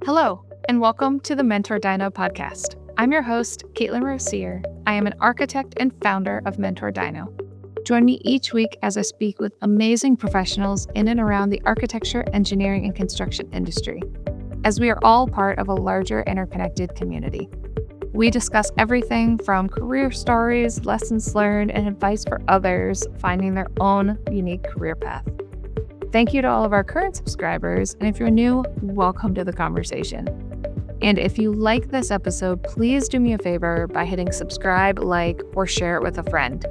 Hello, and welcome to the mentorDINO podcast. I'm your host, Caitlin Rosier. I am an architect and founder of mentorDINO. Join me each week as I speak with amazing professionals in and around the architecture, engineering, and construction industry, as we are all part of a larger interconnected community. We discuss everything from career stories, lessons learned, and advice for others finding their own unique career path. Thank you to all of our current subscribers, and if you're new, welcome to the conversation. And if you like this episode, please do me a favor by hitting subscribe, like, or share it with a friend.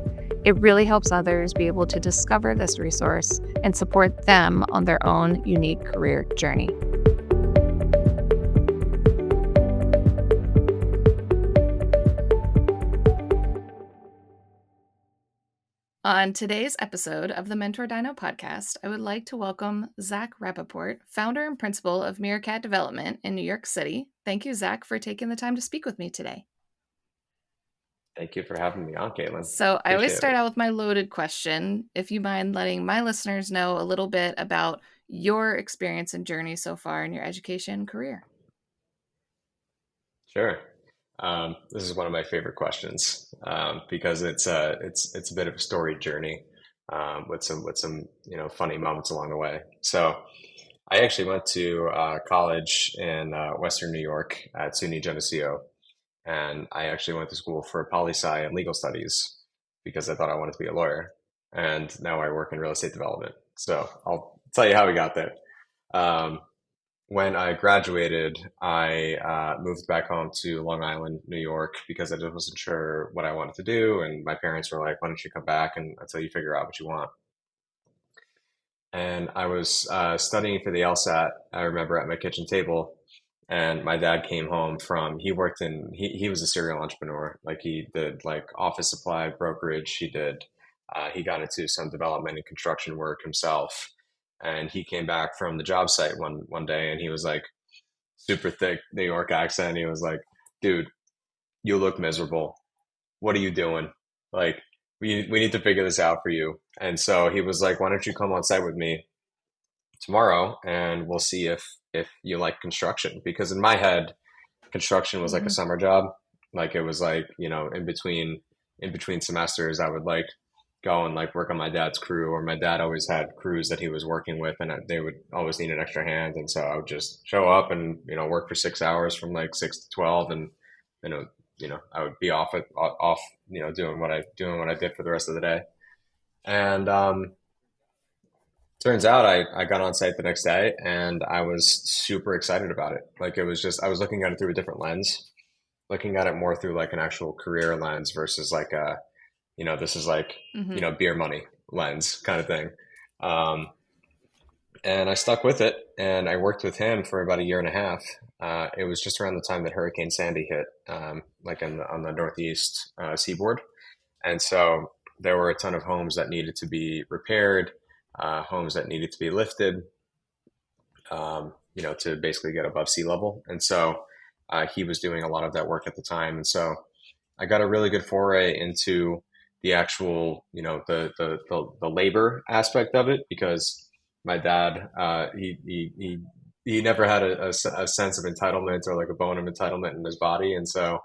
It really helps others be able to discover this resource and support them on their own unique career journey. On today's episode of the mentorDINO podcast, I would like to welcome Zach Rapaport, founder and principal of Meerkat Development in New York City. Thank you, Zach, for taking the time to speak with me today. Thank you for having me on, Caitlin. So I always start out with my loaded question. If you mind letting my listeners know a little bit about your experience and journey so far in your education career. Sure. This is one of my favorite questions because it's a bit of a storied journey with some funny moments along the way. So I actually went to college in Western New York at SUNY Geneseo, and I actually went to school for poli-sci and legal studies because I thought I wanted to be a lawyer, and now I work in real estate development. So I'll tell you how we got there. When I graduated, I moved back home to Long Island, New York, because I just wasn't sure what I wanted to do. And my parents were like, why don't you come back and until you figure out what you want? And I was studying for the LSAT, I remember, at my kitchen table. And my dad came home from, he was a serial entrepreneur. Like, he did like office supply brokerage. He got into some development and construction work himself. And he came back from the job site one day, and he was like, super thick New York accent. He was like, dude, you look miserable. What are you doing? Like, we need to figure this out for you. And so he was like, why don't you come on site with me tomorrow and we'll see if you like construction? Because in my head, construction was like a summer job. Like, it was like, in between semesters, I would like go and like work on my dad's crew, or my dad always had crews that he was working with, and they would always need an extra hand. And so I would just show up and, work for 6 hours from like 6 to 12. And, I would be off, doing what I did for the rest of the day. And, turns out I got on site the next day, and I was super excited about it. Like, it was just, I was looking at it through a different lens, looking at it more through like an actual career lens versus like this is like, beer money lens kind of thing. And I stuck with it, and I worked with him for about a year and a half. It was just around the time that Hurricane Sandy hit, like on the Northeast seaboard. And so there were a ton of homes that needed to be repaired, homes that needed to be lifted, to basically get above sea level. And so he was doing a lot of that work at the time. And so I got a really good foray into the actual, the labor aspect of it, because my dad, he never had a sense of entitlement, or like a bone of entitlement in his body. And so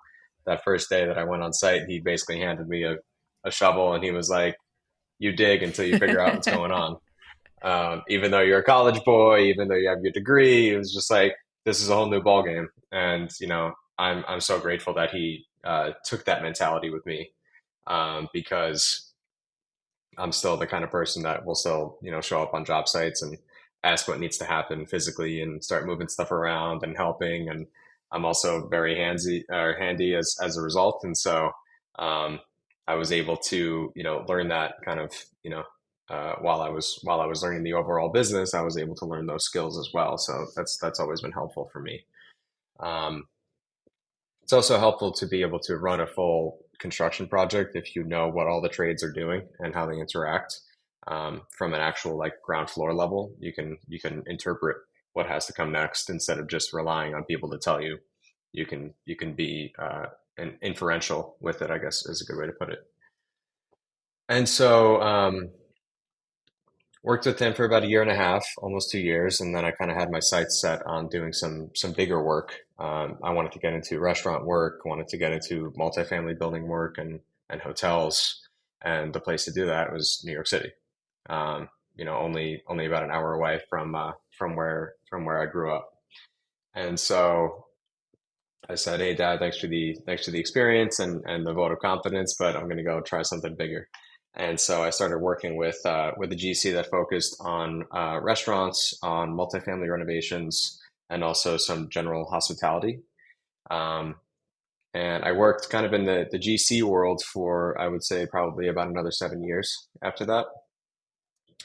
that first day that I went on site, he basically handed me a shovel, and he was like, you dig until you figure out what's going on. Even though you're a college boy, even though you have your degree, it was just like, this is a whole new ballgame. And, I'm so grateful that he took that mentality with me, because I'm still the kind of person that will still, show up on job sites and ask what needs to happen physically and start moving stuff around and helping. And I'm also very handy as a result. And so I was able to, learn that kind of, while I was learning the overall business, I was able to learn those skills as well. So that's always been helpful for me. It's also helpful to be able to run a full construction project if you know what all the trades are doing and how they interact. From an actual like ground floor level, you can interpret what has to come next instead of just relying on people to tell you. You can be an inferential with it, I guess is a good way to put it. And so Worked with him for about a year and a half, almost 2 years, and then I kind of had my sights set on doing some bigger work. I wanted to get into restaurant work, wanted to get into multifamily building work and hotels, and the place to do that was New York City. Only about an hour away from where I grew up. And so I said, "Hey, Dad, thanks for the experience and the vote of confidence, but I'm going to go try something bigger." And so I started working with a GC that focused on restaurants, on multifamily renovations, and also some general hospitality. Um, and I worked kind of in the GC world for, I would say, probably about another 7 years after that.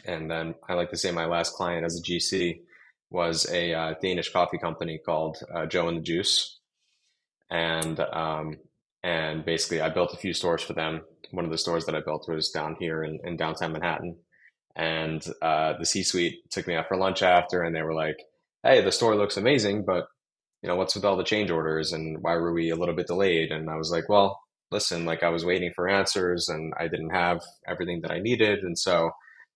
And then I like to say my last client as a GC was a Danish coffee company called Joe and the Juice, and basically I built a few stores for them. One of the stores that I built was down here in downtown Manhattan, and the C-suite took me out for lunch after, and they were like, "Hey, the store looks amazing, but what's with all the change orders, and why were we a little bit delayed?" And I was like, "Well, listen, like I was waiting for answers, and I didn't have everything that I needed, and so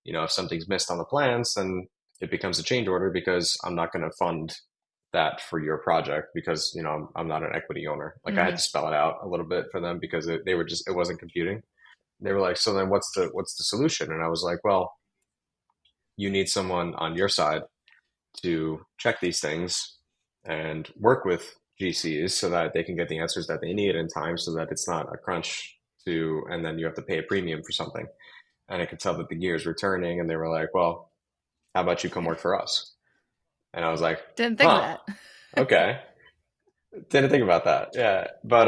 if something's missed on the plans, then it becomes a change order because I'm not going to fund that for your project because I'm not an equity owner." Like I had Hmm. to spell it out a little bit for them because it wasn't computing. They were like, "So then what's the solution?" And I was like, "Well, you need someone on your side to check these things and work with GCs so that they can get the answers that they need in time so that it's not a crunch and then you have to pay a premium for something." And I could tell that the gears were turning, and they were like, "Well, how about you come work for us?" And I was like, Didn't think of "Huh, that. okay." Didn't think about that. Yeah. But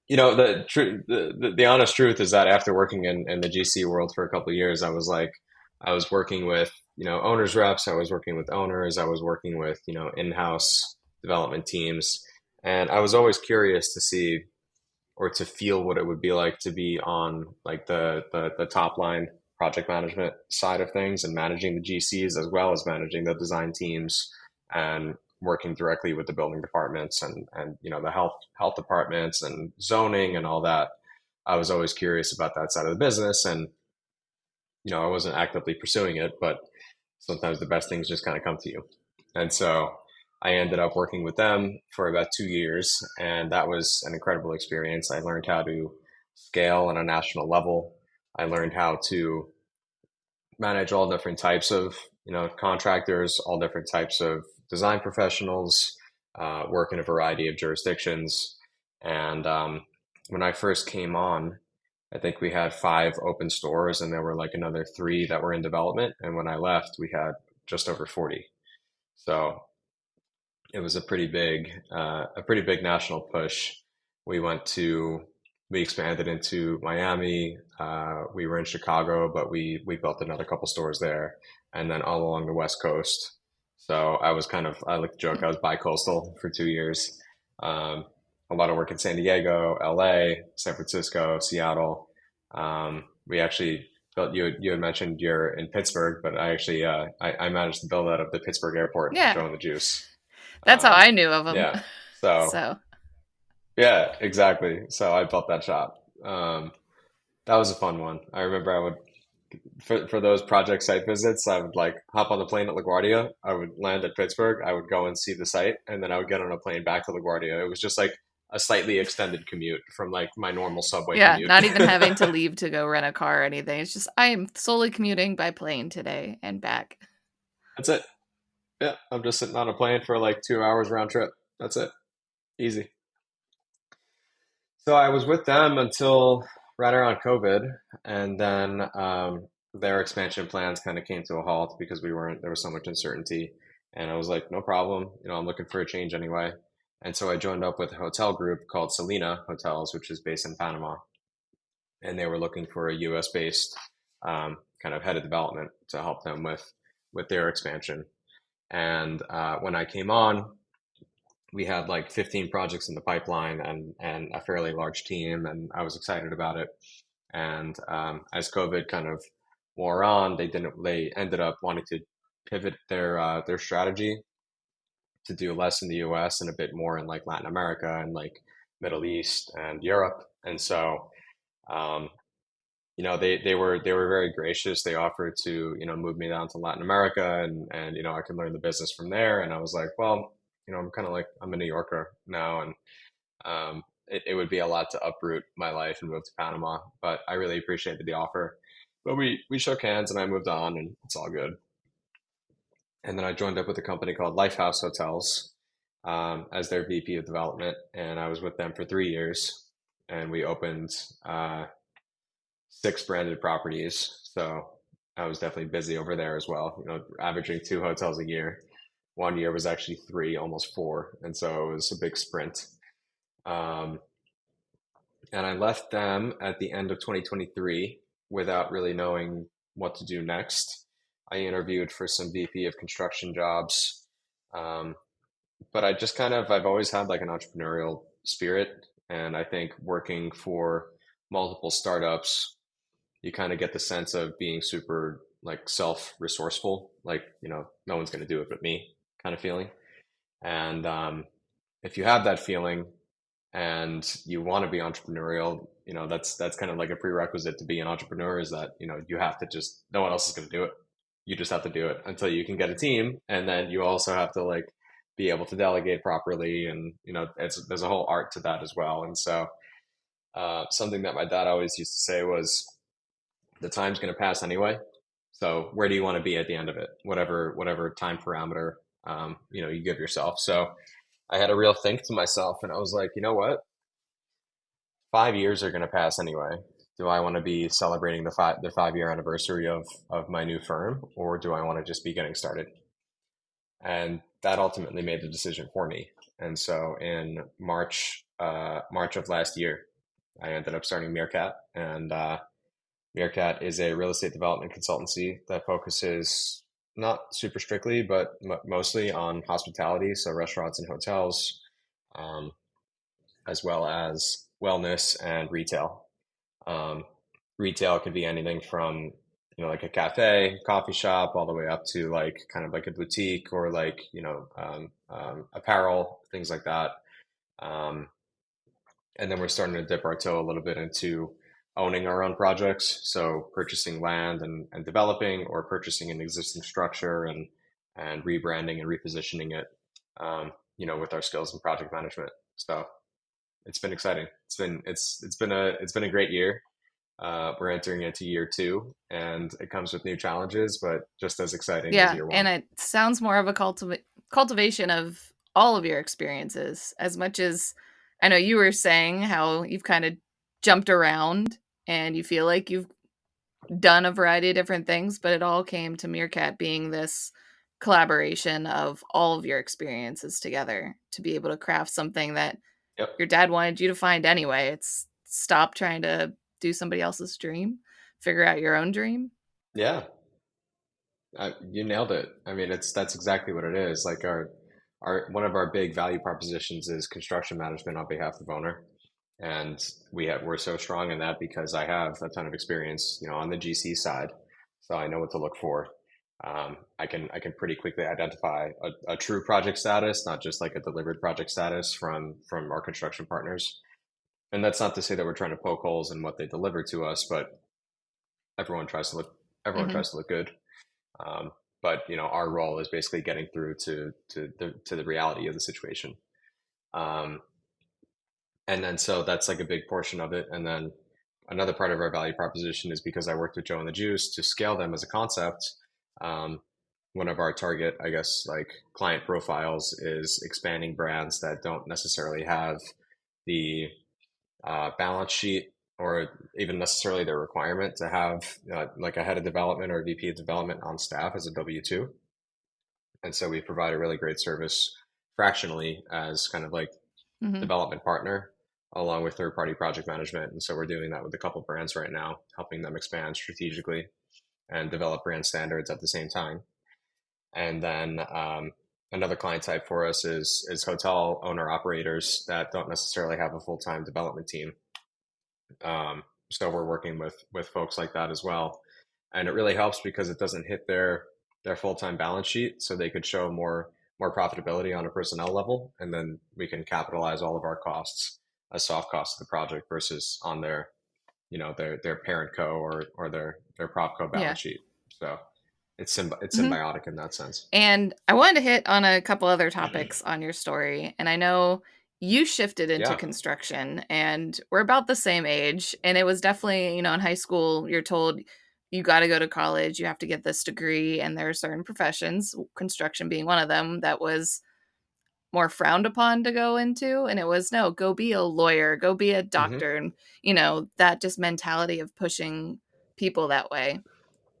the honest truth is that after working in the GC world for a couple of years, I was like, I was working with, owners reps, I was working with owners, I was working with, in-house development teams. And I was always curious to see or to feel what it would be like to be on like the top line project management side of things and managing the GCs as well as managing the design teams and working directly with the building departments and the health departments and zoning and all that. I was always curious about that side of the business, and I wasn't actively pursuing it, but sometimes the best things just kind of come to you. And so I ended up working with them for about 2 years, and that was an incredible experience. I learned how to scale on a national level. I learned how to manage all different types of contractors, all different types of design professionals, work in a variety of jurisdictions. And when I first came on, I think we had 5 open stores, and there were like another 3 that were in development. And when I left, we had just over 40. So it was a pretty big national push. We went to, we expanded into Miami. We were in Chicago, but we built another couple stores there, and then all along the West Coast. So I like to joke, I was bi-coastal for 2 years. Um, a lot of work in San Diego, LA, San Francisco, Seattle. We actually built, you had mentioned you're in Pittsburgh, but I managed to build out of the Pittsburgh airport, Yeah, Joe and the Juice. that's how Um, I knew of them. yeah. So So, yeah, exactly. So I built that shop. That was a fun one. I remember I would for those project site visits, I would like hop on the plane at LaGuardia. I would land at Pittsburgh. I would go and see the site, and then I would get on a plane back to LaGuardia. It was just like a slightly extended commute from like my normal subway yeah, commute. not even having to leave to go rent a car or anything. It's just I am solely commuting by plane today and back. That's it. Yeah, I'm just sitting on a plane for like 2 hours round trip. That's it. Easy. So I was with them until right around COVID, and then their expansion plans kind of came to a halt because there was so much uncertainty. And I was like, no problem. I'm looking for a change anyway. And so I joined up with a hotel group called Selena Hotels, which is based in Panama. And they were looking for a US based kind of head of development to help them with their expansion. And when I came on, we had like 15 projects in the pipeline and a fairly large team, and I was excited about it. And as COVID kind of wore on, they ended up wanting to pivot their strategy to do less in the US and a bit more in like Latin America and like Middle East and Europe. And so um, they were very gracious. They offered to, move me down to Latin America, and I could learn the business from there. And I was like, well, I'm kind of like, I'm a New Yorker now, and it would be a lot to uproot my life and move to Panama. But I really appreciated the offer. But we shook hands, and I moved on, and it's all good. And then I joined up with a company called Lifehouse Hotels, as their VP of development, and I was with them for 3 years, and we opened 6 branded properties. So I was definitely busy over there as well. Averaging 2 hotels a year. One year was actually 3, almost 4, and so it was a big sprint. Um, and I left them at the end of 2023 without really knowing what to do next. I interviewed for some VP of construction jobs, um, but I've always had like an entrepreneurial spirit, and I think working for multiple startups, you kind of get the sense of being super like self-resourceful, like, no one's going to do it but me kind of feeling. And if you have that feeling and you want to be entrepreneurial, that's kind of like a prerequisite to be an entrepreneur, is that, you have to just, no one else is going to do it. You just have to do it until you can get a team. And then you also have to like be able to delegate properly. And, there's a whole art to that as well. And so something that my dad always used to say was, the time's going to pass anyway. So where do you want to be at the end of it? Whatever time parameter, you give yourself. So I had a real think to myself, and I was like, you know what? 5 years are going to pass anyway. Do I want to be celebrating the 5 year anniversary of my new firm, or do I want to just be getting started? And that ultimately made the decision for me. And so in March of last year, I ended up starting Meerkat, and Meerkat is a real estate development consultancy that focuses not super strictly, but mostly on hospitality, so restaurants and hotels, um, as well as wellness and retail. Um, Retail could be anything from, like a cafe, coffee shop, all the way up to like kind of like a boutique, or like, apparel, things like that. Um, and then we're starting to dip our toe a little bit into owning our own projects. So purchasing land and developing, or purchasing an existing structure and rebranding and repositioning it, with our skills in project management. So it's been exciting. It's been a great year. We're entering into year 2, and it comes with new challenges, but just as exciting as Yeah, year and 1. it sounds more of a cultivation of all of your experiences, as much as I know you were saying how you've kind of jumped around and you feel like you've done a variety of different things, but it all came to Meerkat being this collaboration of all of your experiences together to be able to craft something that Yep. your dad wanted you to find anyway. It's stop trying to do somebody else's dream, figure out your own dream. Yeah. You nailed it. I mean, that's exactly what it is. Like our one of our big value propositions is construction management on behalf of owner, and we're so strong in that because I have a ton of experience, on the GC side, so I know what to look for. I can pretty quickly identify a true project status, not just like a delivered project status from our construction partners. And that's not to say that we're trying to poke holes in what they deliver to us, but everyone tries to look everyone Hmm. tries to look good. Um, but our role is basically getting through to the reality of the situation. Um, and then so that's like a big portion of it. And then another part of our value proposition is, because I worked with Joe and the Juice to scale them as a concept. Um, One of our target, I guess, like client profiles is expanding brands that don't necessarily have the balance sheet, or even necessarily the requirement to have like a head of development or a VP of development on staff as a W-2. And so we provide a really great service fractionally as kind of like Hmm. development partner, along with third party project management. And so we're doing that with a couple brands right now, helping them expand strategically and develop brand standards at the same time. And then another client type for us is hotel owner operators that don't necessarily have a full time development team. So we're working with folks like that as well, and it really helps because it doesn't hit their full time balance sheet, so they could show more profitability on a personnel level, and then we can capitalize all of our costs as soft costs of the project versus on their their parent co or their prop co Yeah. balance sheet. So it's Hmm. symbiotic in that sense. And I wanted to hit on a couple other topics on your story. And I know you shifted into Yeah. construction, and we're about the same age. And it was definitely, in high school, you're told you got to go to college, you have to get this degree. And there are certain professions, construction being one of them, that was more frowned upon to go into. And it was, no, go be a lawyer, go be a Hmm. doctor. And, that just mentality of pushing people that way.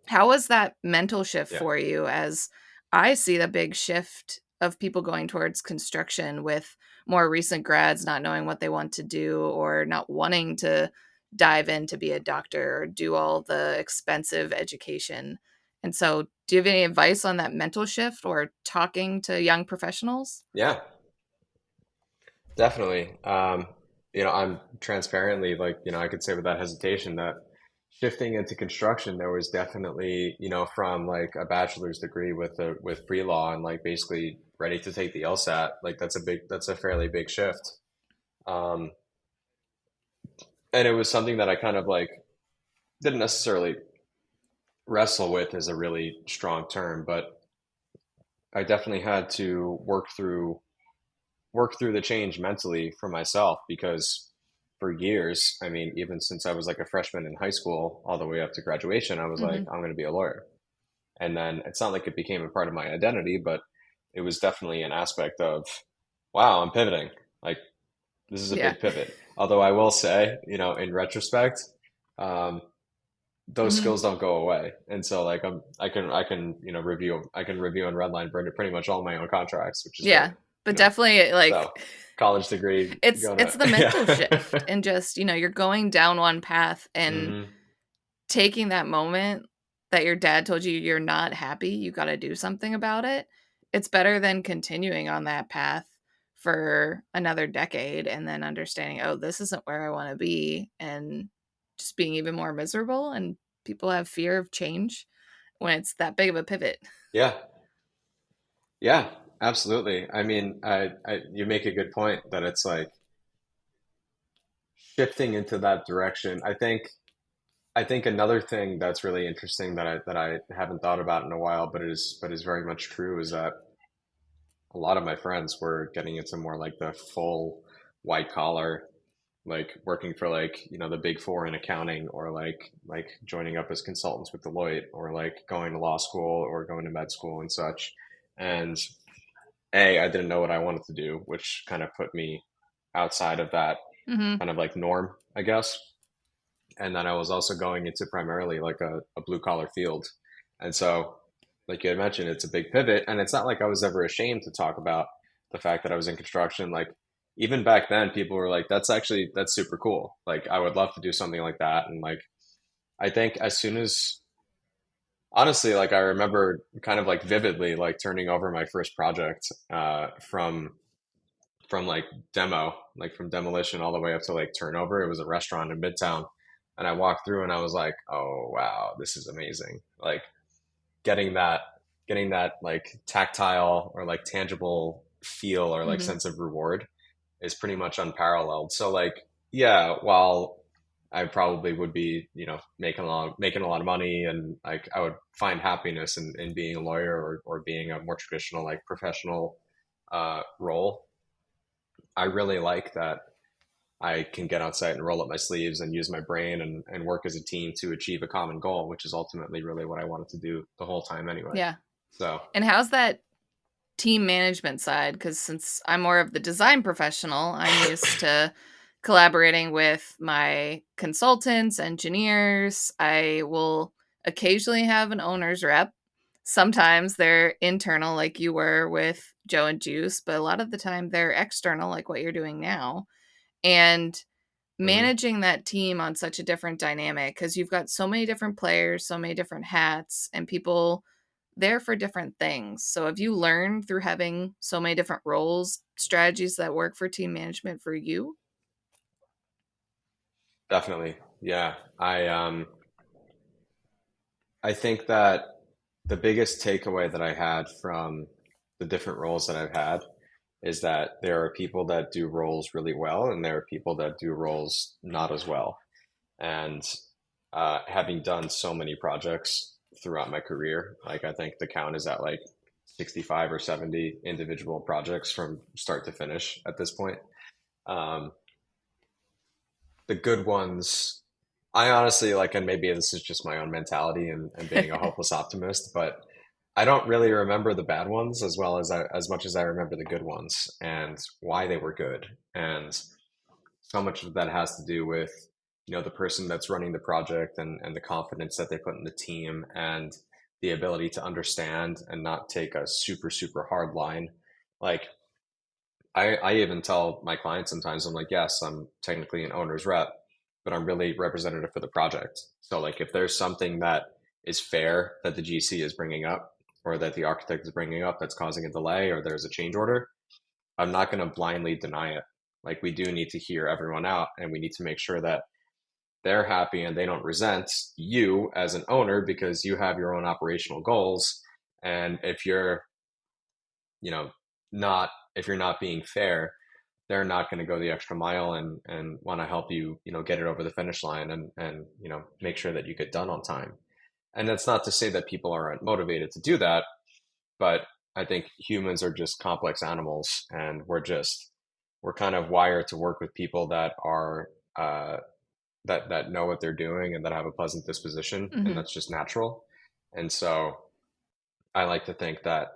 How was that mental shift Yeah. for you, as I see the big shift of people going towards construction with more recent grads not knowing what they want to do or not wanting to dive in to be a doctor or do all the expensive education? And so, do you have any advice on that mental shift or talking to young professionals? Yeah. Definitely. I'm transparently like, I could say without hesitation that shifting into construction, there was definitely, from like a bachelor's degree with pre-law and like basically ready to take the LSAT, like that's a fairly big shift. Um, and it was something that I kind of like didn't necessarily wrestle with is a really strong term, but I definitely had to work through the change mentally for myself because for years, I mean, even since I was like a freshman in high school all the way up to graduation, I was like, Hmm. I'm going to be a lawyer. And then it's not like it became a part of my identity, but it was definitely an aspect of, wow, I'm pivoting. Like this is a Yeah. big pivot. Although I will say, in retrospect, um, those Hmm. skills don't go away. And so like I can review and redline pretty much all my own contracts, which is great. Yeah. You But know, definitely, so college degree it's gonna the mental yeah. shift, and just, you're going down one path and Hmm. taking that moment that your dad told you you're not happy, you gotta do something about it. It's better than continuing on that path for another decade and then understanding, "Oh, this isn't where I wanna be," and just being even more miserable, and people have fear of change when it's that big of a pivot. Yeah. Yeah, absolutely. I mean, you make a good point that it's like shifting into that direction. I think another thing that's really interesting that I haven't thought about in a while, but is very much true is that a lot of my friends were getting into more like the full white collar, like working for like, the big four in accounting or like joining up as consultants with Deloitte or like going to law school or going to med school and such. And I didn't know what I wanted to do, which kind of put me outside of that Mhm. kind of like norm, I guess. And then I was also going into primarily like a blue collar field. And so, like you had mentioned, it's a big pivot. And it's not like I was ever ashamed to talk about the fact that I was in construction. Like, even back then, people were like, that's super cool. Like, I would love to do something like that. And like, I think as soon as, honestly, like, I remember kind of like vividly, like turning over my first project from like from demolition all the way up to like turnover. It was a restaurant in Midtown. And I walked through and I was like, oh wow, this is amazing. Like getting that getting that like tactile or like tangible feel or like Mhm. sense of reward is pretty much unparalleled. So like yeah, while I probably would be, making a lot of money and like I would find happiness in being a lawyer or being a more traditional like professional role. I really like that I can get on site and roll up my sleeves and use my brain and work as a team to achieve a common goal, which is ultimately really what I wanted to do the whole time anyway. Yeah. So, And how's that team management side? Because since I'm more of the design professional, I'm used to collaborating with my consultants, engineers. I will occasionally have an owner's rep. Sometimes they're internal, like you were with Joe and Juice, but a lot of the time they're external, like what you're doing now. And mhm, managing that team on such a different dynamic, because you've got so many different players, so many different hats, and people there for different things. So have you learned through having so many different roles, strategies that work for team management for you? definitely. Yeah. I think that the biggest takeaway that I had from the different roles that I've had is that there are people that do roles really well and there are people that do roles not as well. And having done so many projects throughout my career, like I think the count is at like 65 or 70 individual projects from start to finish at this point. Um, the good ones, I honestly like, and maybe this is just my own mentality and being a hopeless optimist, but I don't really remember the bad ones as well as as much as I remember the good ones and why they were good. And so much of that has to do with, the person that's running the project and the confidence that they put in the team and the ability to understand and not take a super, super hard line. Like I even tell my clients sometimes, I'm like, yes, I'm technically an owner's rep, but I'm really representative for the project. So like if there's something that is fair that the GC is bringing up or that the architect is bringing up that's causing a delay or there's a change order, I'm not going to blindly deny it. Like we do need to hear everyone out and we need to make sure that they're happy and they don't resent you as an owner because you have your own operational goals. And if you're, you know, not, if you're not being fair, they're not going to go the extra mile and want to help you, get it over the finish line and, make sure that you get done on time. And that's not to say that people aren't motivated to do that, but I think humans are just complex animals and we're kind of wired to work with people that are, that know what they're doing and that have a pleasant disposition, and Hmm. that's just natural. And so I like to think that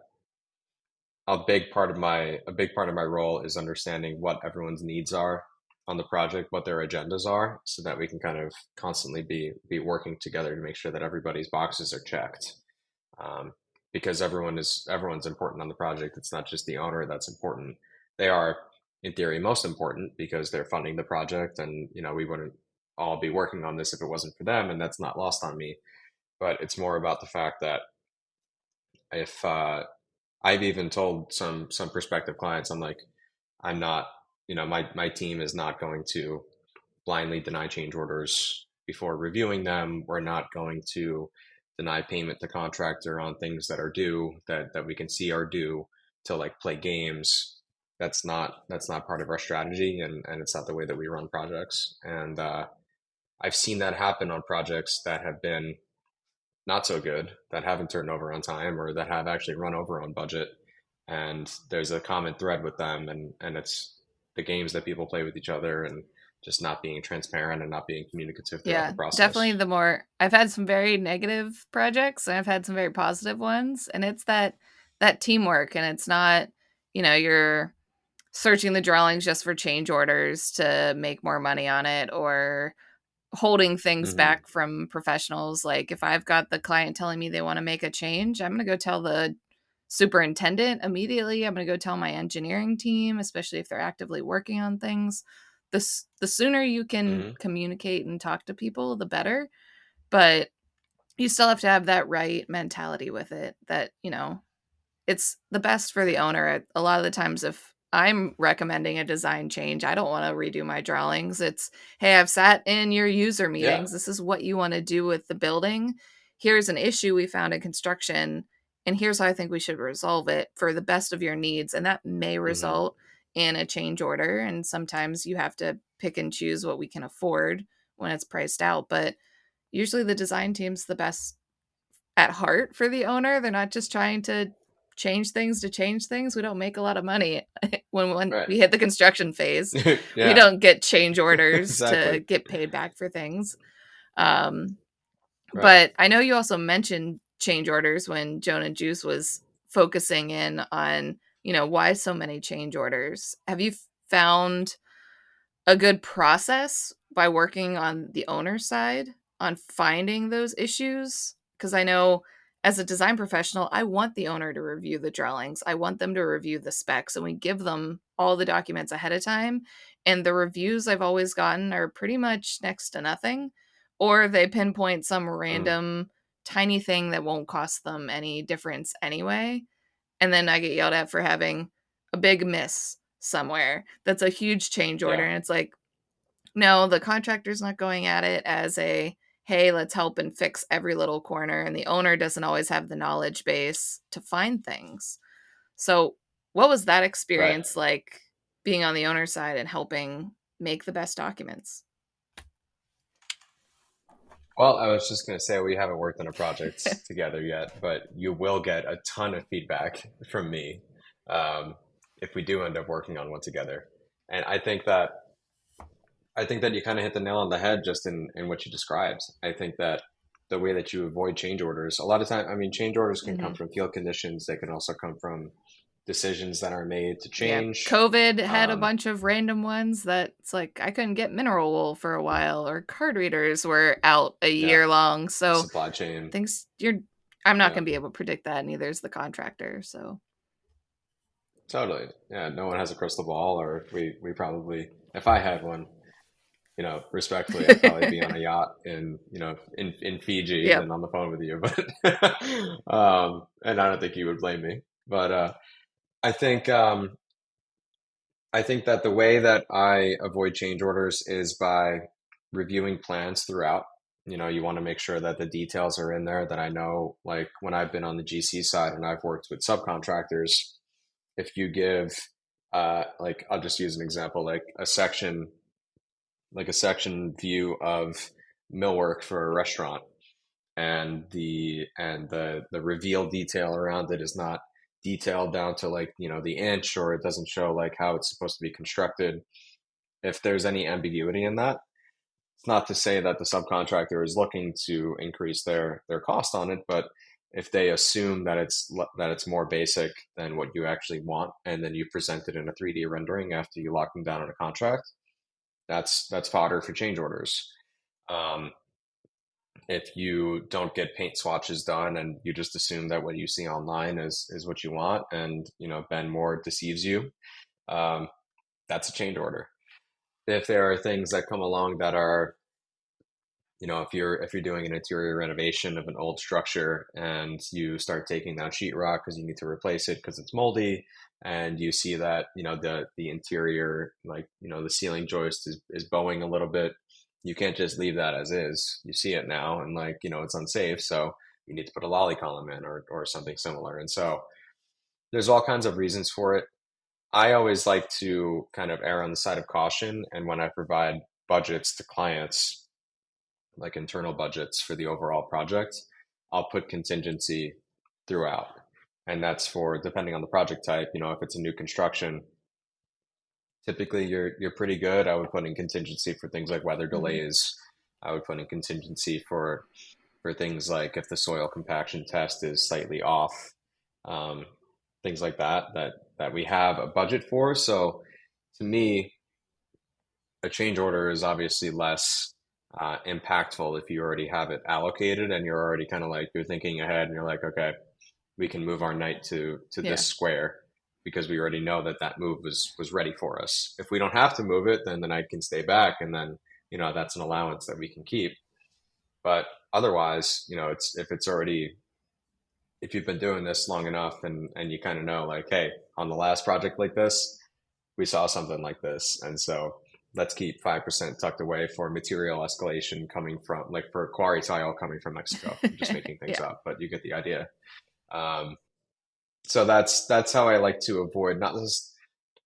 a big part of my role is understanding what everyone's needs are on the project, what their agendas are, so that we can kind of constantly be working together to make sure that everybody's boxes are checked. Um, because everyone's important on the project. It's not just the owner that's important. They are, in theory, most important because they're funding the project, and we wouldn't all be working on this if it wasn't for them, and that's not lost on me. But it's more about the fact that if I've even told some prospective clients, I'm like, I'm not, my team is not going to blindly deny change orders before reviewing them. We're not going to deny payment to contractor on things that are due that we can see are due to like play games. That's not part of our strategy, and it's not the way that we run projects. And I've seen that happen on projects that have been not so good, that haven't turned over on time, or that have actually run over on budget. And there's a common thread with them, and it's the games that people play with each other and just not being transparent and not being communicative throughout the Yeah, definitely process. the more I've had some very negative projects and I've had some very positive ones, and it's that teamwork, and it's not, you're searching the drawings just for change orders to make more money on it or holding things Hmm. back from professionals. Like if I've got the client telling me they want to make a change, I'm going to go tell the superintendent immediately. I'm going to go tell my engineering team, especially if they're actively working on things. The sooner you can Hmm. communicate and talk to people, the better. But you still have to have that right mentality with it, that, it's the best for the owner. A lot of the times, if I'm recommending a design change, I don't want to redo my drawings. It's, hey, I've sat in your user Yeah. meetings. This is what you want to do with the building. Here's an issue we found in construction, and here's how I think we should resolve it for the best of your needs. And that may Hmm. result in a change order. And sometimes you have to pick and choose what we can afford when it's priced out. But usually the design team's the best at heart for the owner. They're not just trying to change things. We don't make a lot of money when Right. we hit the construction phase. We Yeah. don't get change orders Exactly. to get paid back for things. Um, Right. but I know you also mentioned change orders when Joan and Juice was focusing in on, why so many change orders. Have you found a good process by working on the owner side on finding those issues? Because I know as a design professional, I want the owner to review the drawings. I want them to review the specs, and we give them all the documents ahead of time. And the reviews I've always gotten are pretty much next to nothing, or they pinpoint some Mm. random tiny thing that won't cost them any difference anyway. And then I get yelled at for having a big miss somewhere. That's a huge change order. Yeah. And it's like, no, the contractor's not going at it as a, hey, let's help and fix every little corner. And the owner doesn't always have the knowledge base to find things. So, what was that Right. experience like being on the owner side and helping make the best documents? Well, I was just going to say we haven't worked on a project together yet, but you will get a ton of feedback from me um, if we do end up working on one together. And I think that you kind of hit the nail on the head just in what you described. I think that the way that you avoid change orders, a lot of time, I mean, change orders can come Hmm. from field conditions. They can also come from decisions that are made to Yeah. change. COVID had a Um, bunch of random ones that it's like I couldn't get mineral wool for a while, or card readers were out a yeah, year long. So supply chain. things you're I'm not Yeah, gonna be able to predict that, neither is the contractor. So totally. Yeah, no one has a crystal ball, or we probably, if I had one, respectfully, I'd probably be on a yacht in Fiji yep. than on the phone with you. But and I don't think you would blame me. But I think I think that the way that I avoid change orders is by reviewing plans throughout. You want to make sure that the details are in there, that I know, like when I've been on the GC side and I've worked with subcontractors, if you give, like, I'll just use an example, like a section view of millwork for a restaurant, and the reveal detail around it is not detailed down to, like, the inch, or it doesn't show like how it's supposed to be constructed. If there's any ambiguity in that, it's not to say that the subcontractor is looking to increase their cost on it, but if they assume that it's more basic than what you actually want, and then you present it in a 3D rendering after you lock them down on a contract, that's fodder for change orders. Um, if you don't get paint swatches done and you just assume that what you see online is what you want, and Ben Moore deceives you, um, that's a change order. If there are things that come along that are, if you're doing an interior renovation of an old structure and you start taking down sheetrock because you need to replace it because it's moldy, and you see that the interior, like, the ceiling joist is bowing a little bit, you can't just leave that as is. You see it now, and, like, it's unsafe, so you need to put a lolly column in, or something similar. And so there's all kinds of reasons for it. I always like to kind of err on the side of caution, and when I provide budgets to clients, like internal budgets for the overall project, I'll put contingency throughout. And that's for, depending on the project type, if it's a new construction, typically you're pretty good. I would put in contingency for things like weather Hmm. delays. I would put in contingency for things like if the soil compaction test is slightly off, um, things like that we have a budget for. So to me, a change order is obviously less impactful if you already have it allocated and you're already kind of like, you're thinking ahead and you're like, okay, we can move our night to Yeah. this square because we already know that move was ready for us. If we don't have to move it, then the night can stay back, and then that's an allowance that we can keep. But otherwise, it's if it's already, if you've been doing this long enough, and you kind of know, like, hey, on the last project like this, we saw something like this. And so let's keep 5% tucked away for material escalation coming from, like, for quarry tile coming from Mexico. I'm just making things Yeah. up, but you get the idea. Um, so that's how I like to avoid, not just,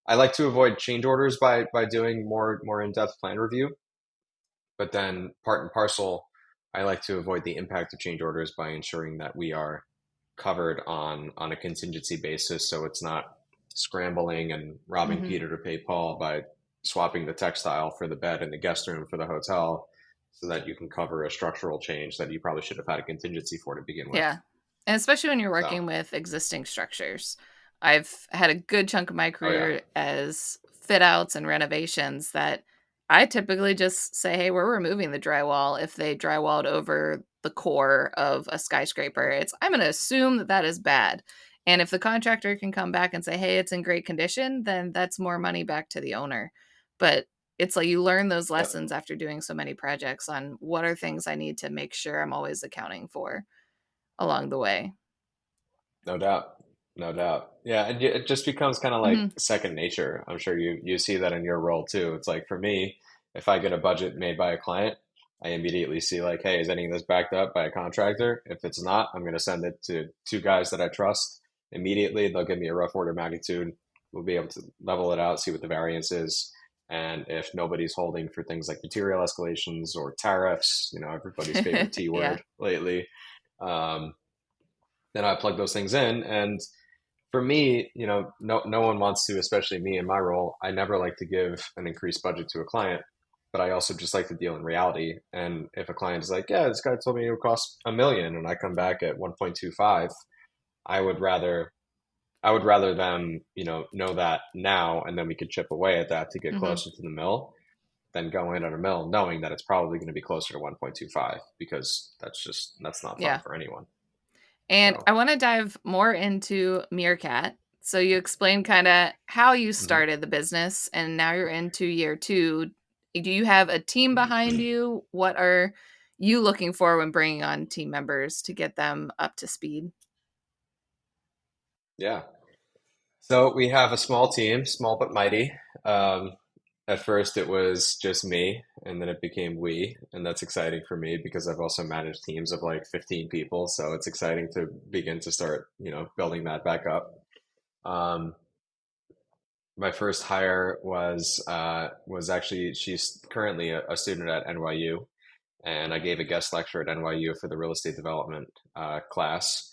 I like to avoid change orders by doing more in-depth plan review, but then part and parcel, I like to avoid the impact of change orders by ensuring that we are covered on a contingency basis, so it's not scrambling and robbing Hmm. Peter to pay Paul by swapping the textile for the bed in the guest room for the hotel, so that you can cover a structural change that you probably should have had a contingency for to begin with. Yeah. And especially when you're So, working with existing structures. I've had a good chunk of my oh yeah, career as fit outs and renovations that I typically just say, hey, we're removing the drywall if they drywalled over the core of a skyscraper. I'm going to assume that that is bad. And if the contractor can come back and say, hey, it's in great condition, then that's more money back to the owner. But it's like you learn those yeah, lessons after doing so many projects on what are things I need to make sure I'm always accounting for along the way. no doubt, no doubt. Yeah, and it just becomes kind of like Mhm. second nature. I'm sure you see that in your role too. It's like, for me, if I get a budget made by a client, I immediately see, like, hey, is any of this backed up by a contractor? If it's not, I'm going to send it to two guys that I trust immediately. They'll give me a rough order of magnitude. We'll be able to level it out, see what the variance is, And if nobody's holding for things like material escalations or tariffs, everybody's favorite T Yeah. word lately, um, then I plug those things in. And for me, no one wants to, especially me in my role. I never like to give an increased budget to a client, but I also just like to deal in reality. And if a client is like, yeah, this guy told me it would cost 1 million and I come back at 1.25, I would rather them, know that now, and then we could chip away at that to get Hmm. closer to the mill than go in at a mill knowing that it's probably going to be closer to 1.25 because that's not fun Yeah. for anyone. And So, I want to dive more into Meerkat. So you explained kind of how you mhm. started the business and now you're into year 2. Do you have a team behind you? What are you looking for when bringing on team members to get them up to speed? Yeah. So we have a small team, small but mighty. Um, at first, it was just me, and then it became we, and that's exciting for me because I've also managed teams of like 15 people. So it's exciting to begin to start, building that back up. Um, my first hire was actually she's currently a student at NYU, and I gave a guest lecture at NYU for the real estate development class,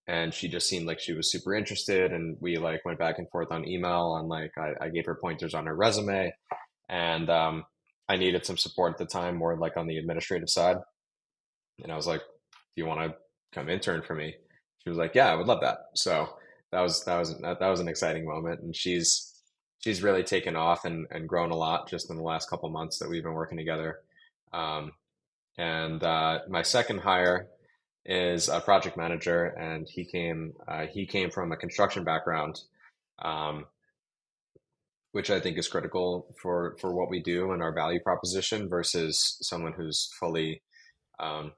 and she just seemed like she was super interested, and we like went back and forth on email on like I gave her pointers on her resume, and I needed some support at the time, more like on the administrative side, and I was like, do you want to come intern for me? She was like, yeah, I would love that. So that was an exciting moment, and she's really taken off and grown a lot just in the last couple months that we've been working together. um, and my second hire is a project manager, and he came from a construction background, um, which I think is critical for what we do and our value proposition versus someone who's fully, um,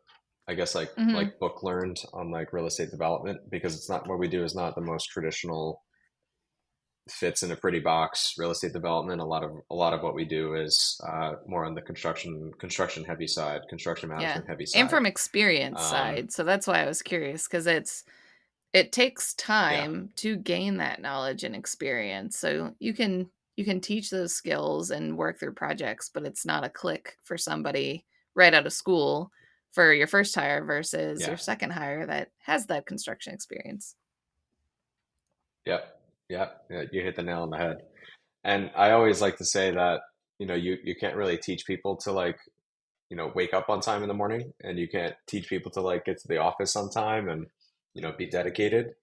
I guess, Hmm. like book learned on like real estate development, because it's not, what we do is not the most traditional, fits in a pretty box real estate development. A lot of what we do is more on the construction heavy side, construction Yeah. management heavy And side. from experience Um, side. So that's why I was curious because it takes yeah. time to gain that knowledge and experience. So you can teach those skills and work through projects, but it's not a click for somebody right out of school for your first hire versus Yeah. your second hire that has that construction experience. Yep. Yep. Yeah, you hit the nail on the head. And I always like to say that, you can't really teach people to like, wake up on time in the morning, and you can't teach people to like get to the office on time and, be dedicated.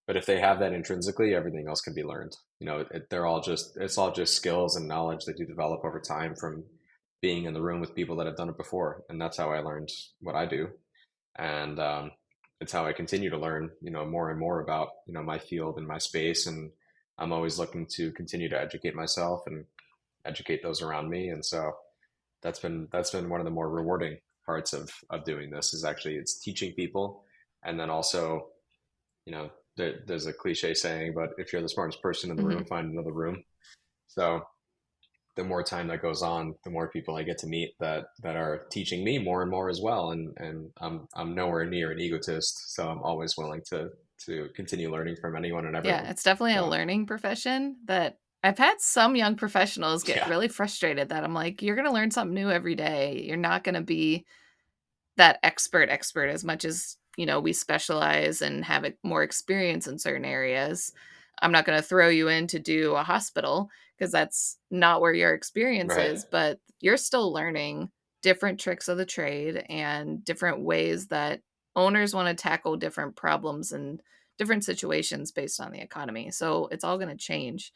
But if they have that intrinsically, everything else can be learned. It's all just skills and knowledge that you develop over time from being in the room with people that have done it before. And that's how I learned what I do. And it's how I continue to learn, more and more about, my field and my space. And I'm always looking to continue to educate myself and educate those around me. And so that's been one of the more rewarding parts of doing this, is actually it's teaching people. And then also, there's a cliche saying, but if you're the smartest person in the room, Hmm. find another room. So the more time that goes on, the more people I get to meet that are teaching me more and more as well. And I'm nowhere near an egotist, so I'm always willing to continue learning from anyone and Yeah, everyone. it's definitely a So learning profession that I've had some young professionals get yeah, really frustrated that I'm like, you're going to learn something new every day. You're not going to be that expert as much as we specialize and have more experience in certain areas. I'm not going to throw you in to do a hospital because that's not where your experience right. is, but you're still learning different tricks of the trade and different ways that owners want to tackle different problems and different situations based on the economy. So it's all going to change,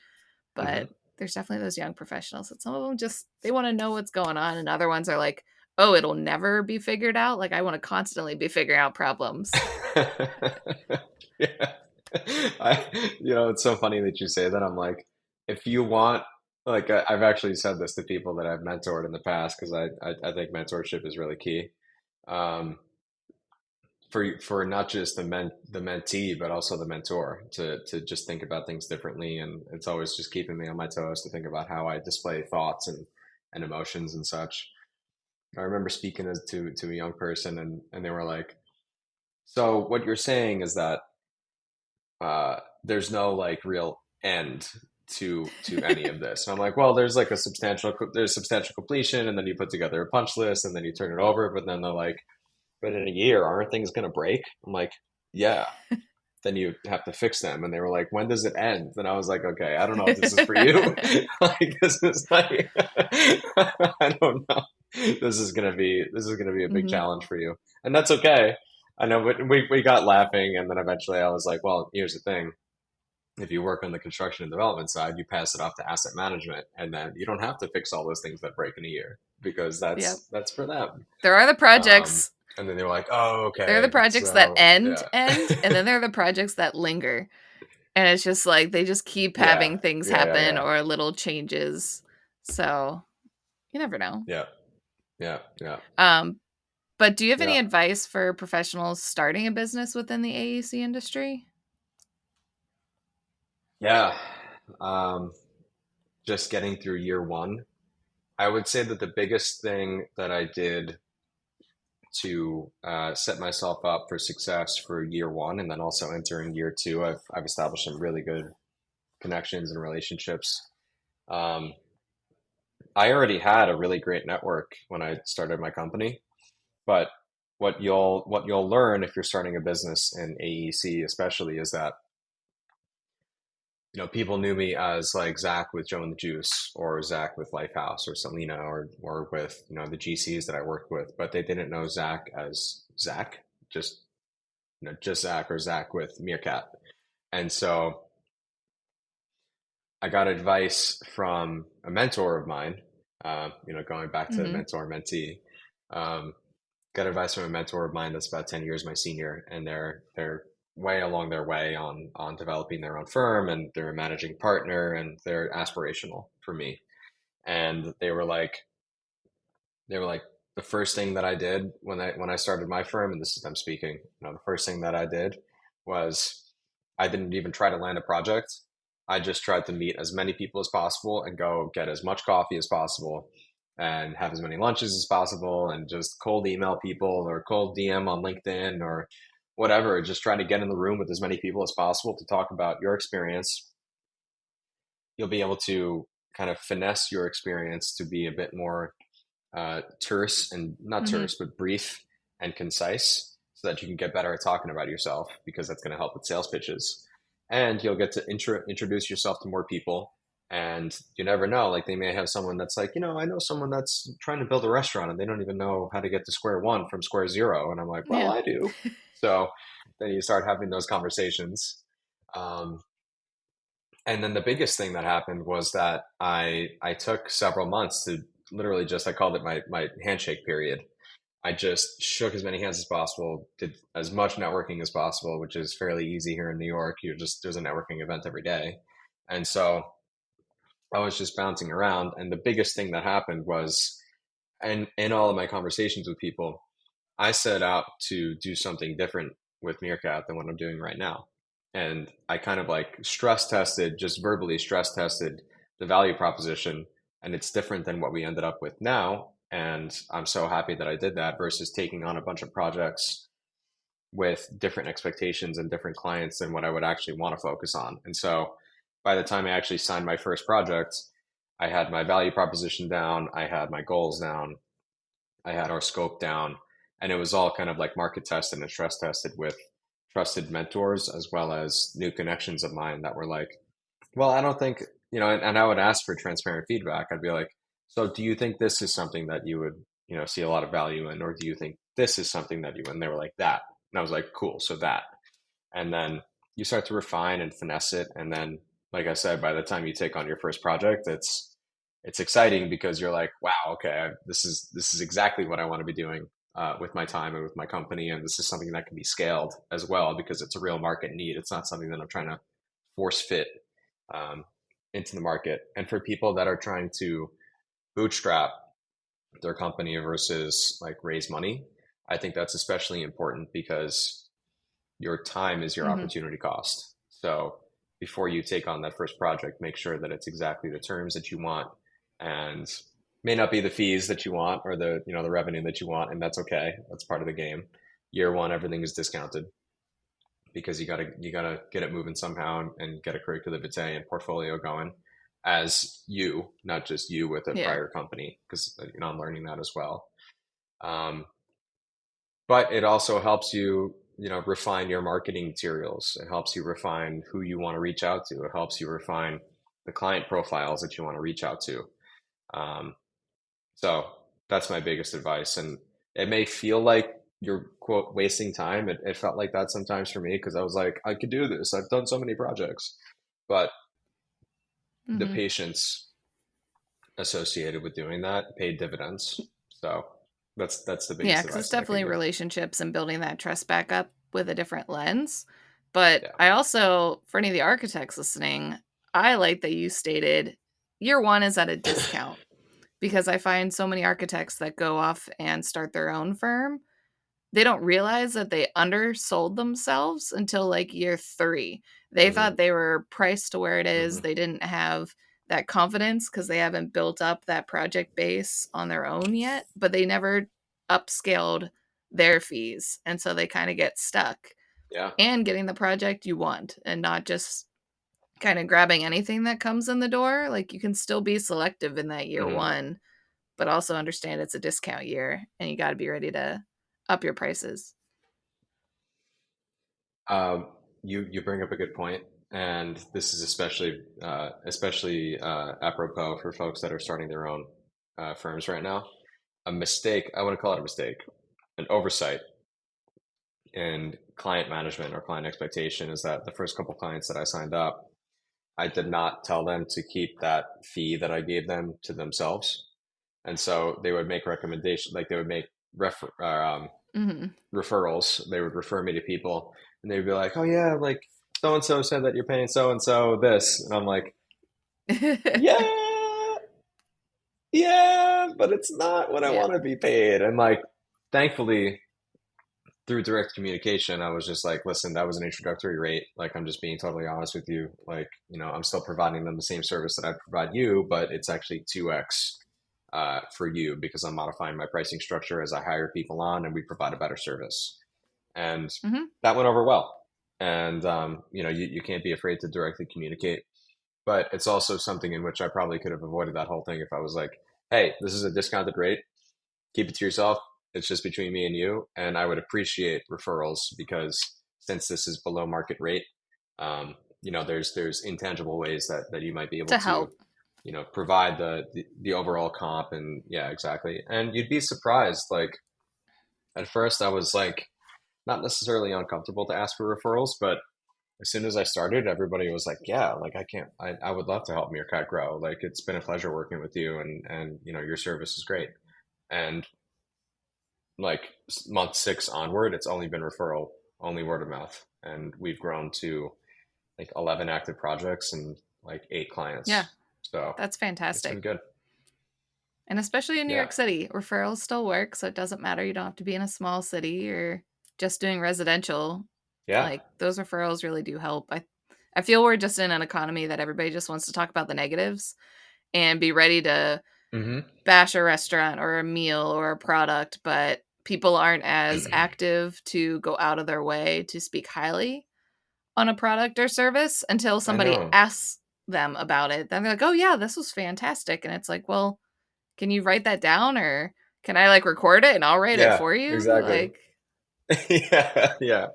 but Hmm. there's definitely those young professionals that some of them just they want to know what's going on, and other ones are like, oh, it'll never be figured out. Like I want to constantly be figuring out problems. Yeah. It's so funny that you say that. I'm like, if you want, like, I've actually said this to people that I've mentored in the past, because I think mentorship is really key. Um, for not just the mentee, but also the mentor, to just think about things differently. And it's always just keeping me on my toes to think about how I display thoughts and emotions and such. I remember speaking to a young person, and they were like, so what you're saying is that there's no like real end to any of this. And I'm like, well, there's substantial completion, and then you put together a punch list, and then you turn it over. But then they're like, but in a year, aren't things going to break? I'm like, yeah. Then you have to fix them. And they were like, when does it end? And I was like, okay, I don't know if this is for you. Like, this is like, I don't know. This is gonna be a big Hmm. challenge for you, and that's okay. I know, but we got laughing, and then eventually I was like, well, here's the thing: if you work on the construction and development side, you pass it off to asset management, and then you don't have to fix all those things that break in a year because Yep. that's for them. There are the Um, projects. and then they were like, oh, There are the okay, projects that so end, yeah, and then there are the projects that linger. And it's just like they just keep yeah, having things yeah, yeah, happen yeah, or little changes. So you never know. yeah, yeah, yeah, Um, but do you have any yeah, advice for professionals starting a business within the AEC industry? yeah. Um, just getting through year one. I would say that the biggest thing that I did to set myself up for success for year one, and then also entering year two, I've established some really good connections and relationships. Um, I already had a really great network when I started my company, but what you'll learn if you're starting a business in AEC, especially, is that people knew me as like Zach with Joe and the Juice, or Zach with Lifehouse, or Selena, or with the GCs that I worked with, but they didn't know Zach as Zach, just just Zach, or Zach with Meerkat. And so I got advice from a mentor of mine, going back to Mm-hmm. mentor mentee. Um, got advice from a mentor of mine that's about 10 years my senior, and they're way along their way on developing their own firm, and they're a managing partner, and they're aspirational for me. And they were like the first thing that I did when I started my firm, and this is them speaking, the first thing that I did was I didn't even try to land a project. I just tried to meet as many people as possible and go get as much coffee as possible and have as many lunches as possible, and just cold email people or cold DM on LinkedIn or whatever. Just try to get in the room with as many people as possible to talk about your experience. You'll be able to kind of finesse your experience to be a bit more terse, and not Mm-hmm. terse, but brief and concise, so that you can get better at talking about yourself, because that's going to help with sales pitches. And you'll get to introduce yourself to more people. And you never know, like they may have someone that's like, I know someone that's trying to build a restaurant, and they don't even know how to get to square one from square zero. And I'm like, well, Yeah. I do. So then you start having those conversations. Um, and then the biggest thing that happened was that I took several months to literally just, I called it my handshake period. I just shook as many hands as possible, did as much networking as possible, which is fairly easy here in New York. There's a networking event every day. And so I was just bouncing around. And the biggest thing that happened was, and in all of my conversations with people, I set out to do something different with Meerkat than what I'm doing right now. And I kind of like stress tested, just verbally stress tested the value proposition. And it's different than what we ended up with now. And I'm so happy that I did that versus taking on a bunch of projects with different expectations and different clients than what I would actually want to focus on. And so by the time I actually signed my first project, I had my value proposition down, I had my goals down, I had our scope down, and it was all kind of like market tested and stress tested with trusted mentors, as well as new connections of mine that were like, well, I don't think, and I would ask for transparent feedback. I'd be like, so do you think this is something that you would, see a lot of value in, or do you think this is something that you, and they were like that. And I was like, cool. So that, and then you start to refine and finesse it. And then, like I said, by the time you take on your first project, it's exciting because you're like, wow, okay, this is exactly what I want to be doing with my time and with my company, and this is something that can be scaled as well because it's a real market need. It's not something that I'm trying to force fit um, into the market. And for people that are trying to bootstrap their company versus like raise money, I think that's especially important because your time is your Mm-hmm. opportunity cost. So before you take on that first project, make sure that it's exactly the terms that you want, and may not be the fees that you want, or the revenue that you want, and that's okay. That's part of the game. Year one, everything is discounted. because you gotta get it moving somehow and get a curricula vitae and portfolio going as you, not just you with a Yeah. prior company, because I'm learning that as well. Um, but it also helps you, refine your marketing materials. It helps you refine who you want to reach out to. It helps you refine the client profiles that you want to reach out to. Um, so that's my biggest advice. And it may feel like you're quote wasting time. It felt like that sometimes for me because I was like, I could do this. I've done so many projects, but the Mm-hmm. patience associated with doing that paid dividends. So that's the Yeah, biggest because it's advice that I could definitely give. relationships and building that trust back up with a different lens. But Yeah. I also, for any of the architects listening, I like that you stated year one is at a discount because I find so many architects that go off and start their own firm, they don't realize that they undersold themselves until like year 3. They Hmm. thought they were priced to where it is. Hmm. They didn't have that confidence because they haven't built up that project base on their own yet, but they never upscaled their fees. And so they kind of get stuck Yeah. and getting the project you want and not just kind of grabbing anything that comes in the door. Like you can still be selective in that year Hmm. one, but also understand it's a discount year and you got to be ready to up your prices. Um, you bring up a good point, and this is especially apropos for folks that are starting their own firms right now. A mistake, I wouldn't call it a mistake, an oversight in client management or client expectation is that the first couple clients that I signed up, I did not tell them to keep that fee that I gave them to themselves, and so they would make recommendations, like they would make Mhm. referrals. They would refer me to people, and they'd be like, "Oh yeah, like so and so said that you're paying so and so this," and I'm like, "Yeah, yeah, but it's not what I Yeah. want to be paid." And like, thankfully, through direct communication, I was just like, "Listen, that was an introductory rate. Like, I'm just being totally honest with you. Like, I'm still providing them the same service that I provide you, but it's actually 2x." For you because I'm modifying my pricing structure as I hire people on and we provide a better service. And Mhm. that went over well. And you can't be afraid to directly communicate, but it's also something in which I probably could have avoided that whole thing if I was like, "Hey, this is a discounted rate. Keep it to yourself. It's just between me and you." And I would appreciate referrals because since this is below market rate, there's intangible ways that you might be able To to help. provide the overall comp. And yeah, exactly. And you'd be surprised. Like at first, I was like not necessarily uncomfortable to ask for referrals, but as soon as I started, everybody was like, "Yeah, like I would love to help Meerkat grow. Like it's been a pleasure working with you, and your service is great." And like month 6 onward, it's only been referral, only word of mouth, and we've grown to like 11 active projects and like 8 Yeah, clients. So that's it's been fantastic. good. And especially in New Yeah, York City, referrals still work, so it doesn't matter. You don't have to be in a small city or just doing residential. yeah, Like those referrals really do help. I feel we're just in an economy that everybody just wants to talk about the negatives and be ready to hmm bash a restaurant or a meal or a product, but people aren't as active to go out of their way to speak highly on a product or service until I somebody know. asks them about it. Then they're like, "Oh yeah, this was fantastic." And it's like, "Well, can you write that down or can I like record it and I'll write it Yeah, for you?" exactly. Like, Yeah, yeah,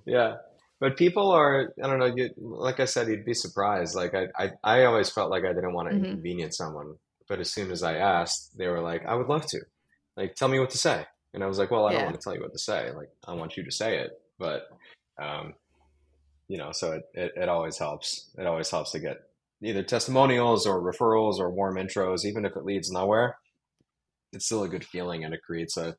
yeah. But people are, I don't know, like I said, you'd be surprised. Like I always felt like I didn't want to mhm. inconvenience someone. But as soon as I asked, they were like, "I would love to. Like, tell me what to say." And I was like, "Well, I don't Yeah. want to tell you what to say. Like, I want you to say it." But, um, so it always helps. It always helps to get either testimonials or referrals or warm intros, even if it leads nowhere. It's still a good feeling and it creates a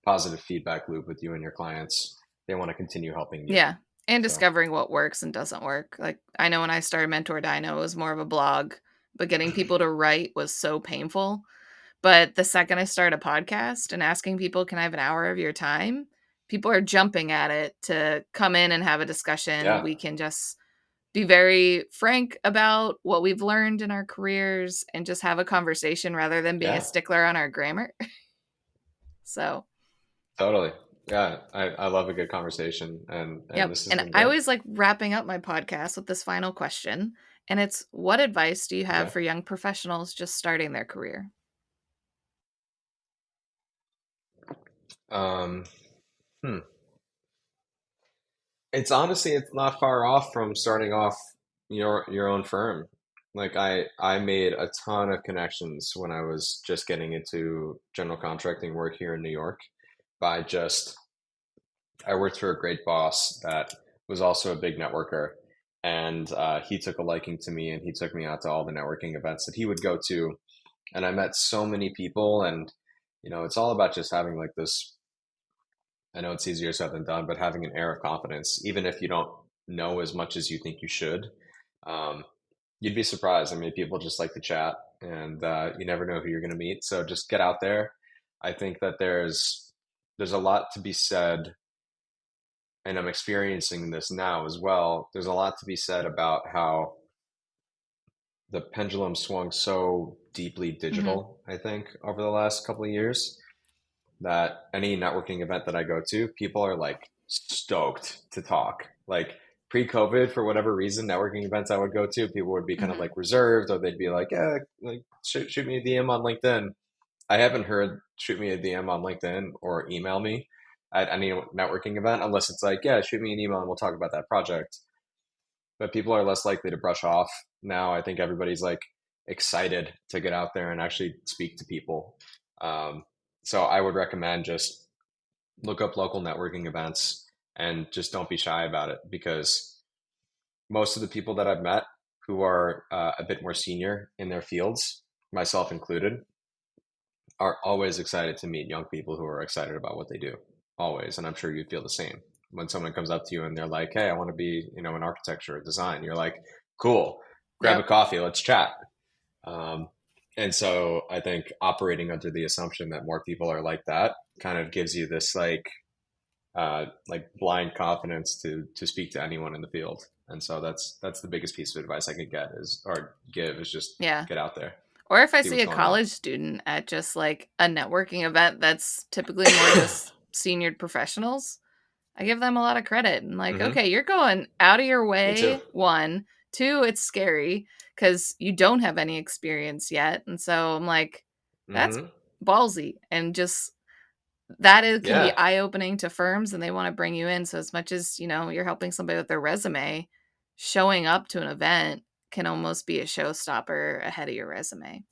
positive feedback loop with you and your clients. They want to continue helping you. Yeah. And So discovering what works and doesn't work. Like I know when I started mentorDINO, it was more of a blog, but getting people to write was so painful. But the second I start a podcast and asking people, "Can I have an hour of your time?" People are jumping at it to come in and have a discussion. yeah, We can just be very frank about what we've learned in our careers and just have a conversation rather than being a yeah, stickler on our grammar. So, totally. Yeah, I love a good conversation, and Yep. this has And been I great. always like wrapping up my podcast with this final question. And it's, what advice do you have Okay. for young professionals just starting their career? Um, hmm. It's honestly, it's not far off from starting off your own firm. Like I made a ton of connections when I was just getting into general contracting work here in New York by just I worked for a great boss that was also a big networker, and he took a liking to me, and he took me out to all the networking events that he would go to, and I met so many people, and it's all about just having like this. I know it's easier said than done, but having an air of confidence, even if you don't know as much as you think you should, um, you'd be surprised. I mean, people just like to chat, and you never know who you're going to meet. So just get out there. I think that there's a lot to be said, and I'm experiencing this now as well. There's a lot to be said about how the pendulum swung so deeply Hmm. digital, I think, over the last couple of years that any networking event that I go to, people are like stoked to talk. Like pre-COVID, for whatever reason, networking events I would go to, people would be kind of Hmm. like reserved, or they'd be like, "Yeah, like shoot me a DM on LinkedIn." I haven't heard "shoot me a DM on LinkedIn" or "email me" at any networking event, unless it's like, "Yeah, shoot me an email and we'll talk about that project." But people are less likely to brush off now. I think everybody's like excited to get out there and actually speak to people. Um, so I would recommend just look up local networking events and just don't be shy about it, because most of the people that I've met who are a bit more senior in their fields, myself included, are always excited to meet young people who are excited about what they do. Always. And I'm sure you feel the same. When someone comes up to you and they're like, "Hey, I want to be, in architecture or design," you're like, "Cool, grab a Yep. coffee, let's chat." Um, and so I think operating under the assumption that more people are like that kind of gives you this like blind confidence to speak to anyone in the field. And so that's the biggest piece of advice I could get is or give is just Yeah. get out there, Or if I see see what's a going on. college student at just like a networking event that's typically more just senior professionals, I give them a lot of credit and like, Hmm. okay, you're going out of your Me too. way. One, two, it's scary because you don't have any experience yet. And so I'm like, that's Hmm. ballsy. And just can be Yeah. eye opening to firms and they want to bring you in. So as much as, you're helping somebody with their resume, showing up to an event can almost be a showstopper ahead of your resume.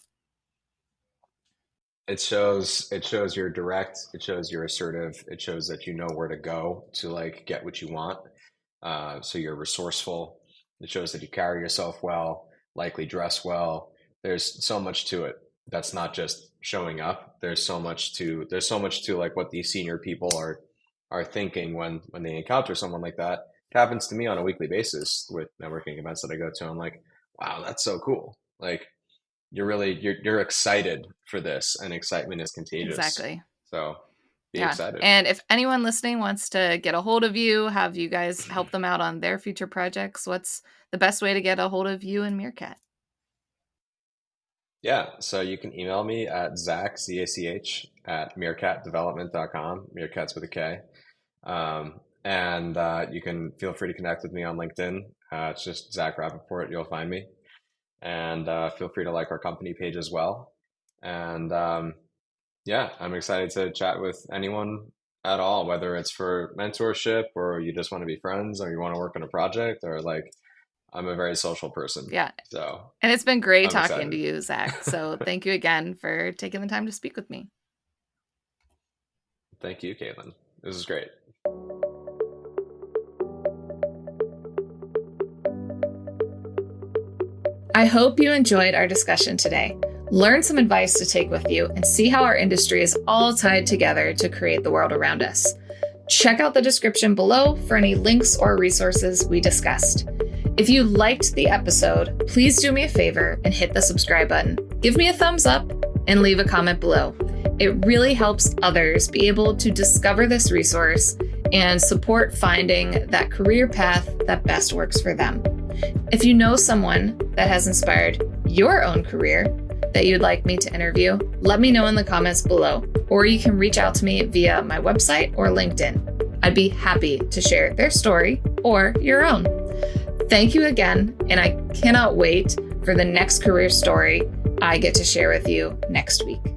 It shows you're direct, it shows you're assertive, it shows that you know where to go to like get what you want. So you're resourceful. It shows that you carry yourself well, likely dress well. There's so much to it. That's not just showing up. There's so much to like what these senior people are thinking when they encounter someone like that. It happens to me on a weekly basis with networking events that I go to. I'm like, wow, that's so cool. Like you're excited for this, and excitement is contagious. Exactly. So be Yeah. excited. And if anyone listening wants to get a hold of you, have you guys help them out on their future projects, what's the best way to get a hold of you and Meerkat? Yeah, so you can email me at Zach at meerkatdevelopment.com. Meerkat's with a K. And you can feel free to connect with me on LinkedIn. It's just Zach Rapaport. You'll find me. And feel free to like our company page as well. And yeah, I'm excited to chat with anyone at all, whether it's for mentorship or you just want to be friends or you want to work on a project or like I'm a very social person. Yeah. So And it's been great I'm talking excited. to you, Zach. So thank you again for taking the time to speak with me. Thank you, Caitlin. This is great. I hope you enjoyed our discussion today. Learn some advice to take with you and see how our industry is all tied together to create the world around us. Check out the description below for any links or resources we discussed. If you liked the episode, please do me a favor and hit the subscribe button. Give me a thumbs up and leave a comment below. It really helps others be able to discover this resource and support finding that career path that best works for them. If you know someone that has inspired your own career, that you'd like me to interview, let me know in the comments below, or you can reach out to me via my website or LinkedIn. I'd be happy to share their story or your own. Thank you again, and I cannot wait for the next career story I get to share with you next week.